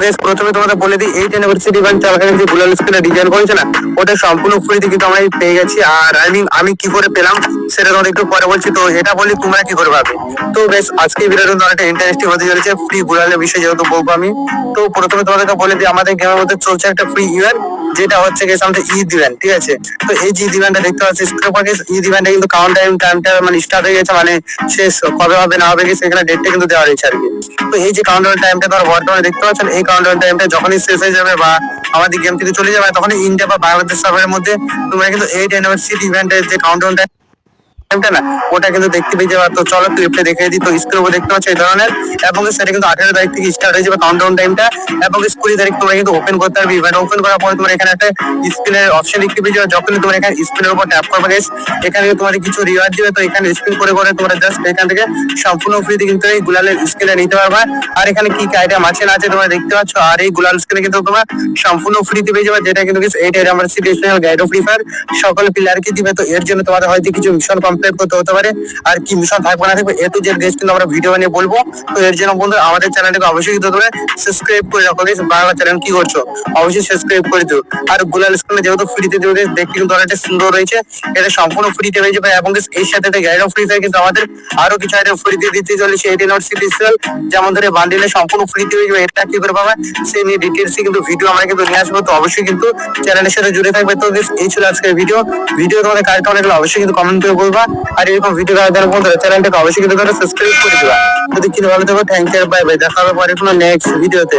Guys প্রথমে তোমাদের বলে দিই 8 অ্যানিভার্সারি ইভেন্ট চলাকালীন যে গুলাল স্ক্রিনে ডিজাইন করেছে না, ওটা সম্পূর্ণ ফ্রিতে কিন্তু আমরা পেয়ে গেছি। আর আমি কি করে পেলাম সেটা তোমাদের একটু পরে বলছি। তো এটা বলি তোমরা কি করে পাবে। তো গাইস আজকে ভিডিওটা অনেকটা ইন্টারেস্টিং হতে চলেছে, ফ্রি গুলালের বিষয়ে যেহেতু বলবো আমি। তো প্রথমে তোমাদেরকে বলে দিই আমাদের গেমের মধ্যে চলছে একটা ফ্রি ইভেন্ট, যেটা হচ্ছে গেছে আমাদের ঈদ ইভেন্ট, ঠিক আছে। তো এই যে ঈদ ইভেন্টটা দেখতে পাচ্ছি স্ক্রিনের উপর, ঈদ ইভেন্টটা কিন্তু কাউন্ট টাইমটা মানে স্টার্ট হয়ে গেছে, মানে শেষ কবে হবে না হবে গেছে এখানে ডেটটা কিন্তু দেওয়া রয়েছে আর কি। তো এই যে কাউন্টডাউন টাইমটা তোমরা বর্তমানে দেখতে পাচ্ছেন, এই কাউন্টডাউন টাইমটা যখনই শেষ হয়ে যাবে বা আমাদের গেম থেকে চলে যাবে, তখন ইন্ডিয়া বা বাংলাদেশ সার্ভারের মধ্যে তোমরা কিন্তু 8 অ্যানিভার্সারি ইভেন্টের যে কাউন্টডাউন টাইমটা না, ওটা কিন্তু দেখতে পেয়ে যাবে। তো চলো ক্লিপটা দেখে দিই। তো স্ক্রিনের উপর দেখতে পাচ্ছ এই ধরনের, এবং সেটা কিন্তু 18 তারিখ থেকে স্টার্ট হয়ে যাবে কাউন্টডাউন টাইমটা, এবং 20 তারিখ তোমরা কিন্তু ওপেন করতে পারবে। ইভেন্ট ওপেন করার পরে তোমার এখানে একটা স্পিনের অপশন দেখতে পেয়ে যাবে। যখনই তোমরা এখানে স্পিনের উপর ট্যাপ করবে গাইস, এখানে তোমাদের কিছু রিওয়ার্ড দিবে। তো এখানে স্পিন করে করে তোমরা জাস্ট এখান থেকে সম্পূর্ণ ফ্রিতে কিন্তু এই গুলালের স্কিনটা নিতে পারবা। আর এখানে কি কি আইটেম আছে না আছে তোমরা দেখতে পাচ্ছ। আর এই গুলাল স্কিনে কিন্তু তোমরা সম্পূর্ণ ফ্রিতে পেয়ে যাবে, যেটা কিন্তু এই আমার সিটিশনাল গাইড অফ ফ্রি ফায়ার সকল প্লেয়ারকে দিবে। তো এর জন্য তোমাদের হয়তো কিছু মিশন কমপ্লিট করতে হতে পারে, আর কি মিশন থাকবে না থাকবে এ টু জেড গাইস কিন্তু আমরা ভিডিও বানিয়ে বলবো। তো এর জন্য বন্ধুরা আমাদের চ্যানেলটাকে অবশ্যই কিন্তু তোমরা সাবস্ক্রাইব করে রাখো গাইস। বাংলা চ্যানেল কি করছো অবশ্যই সাবস্ক্রাইব করে দিও। আর গুলাল স্ক্রিনে যেহেতু ফ্রিতে দেবে দেখতে কিন্তু অনেকটা সুন্দর রয়েছে, এটা সম্পূর্ণ ফ্রিতে হয়ে যাবে। এবং এর সাথে গাইড অফ ফ্রি ফায়ার কিন্তু আমাদের আরো কিছু আইটেম ফ্রিতে দিতে চলেছে। 18 আওয়ার সিটি সেল যেমন ধরে বান্ডিলে সম্পূর্ণ ফ্রিতে হয়ে যাবে। এটা কি করে পাবে সেই নিয়ে ডিটেলস কিন্তু ভিডিও আমরা কিন্তু নিয়ে আসবো। তো অবশ্যই কিন্তু চ্যানেলের সাথে জুড়ে থাকবে। তো এই ছিল আজকের ভিডিও তোমাদের কার কেমন লাগলো অবশ্যই কিন্তু কমেন্ট করে বলবা। আর এরকম ভিডিও দেখার বন্ধুরা চ্যানেলটাকে অবশ্যই কিন্তু সাবস্ক্রাইব করে দিবা। যদি কিছু ভালো থাকো থ্যাংক ইউ, বাই বাই, দেখা হবে পরে কোনো নেক্সট ভিডিওতে।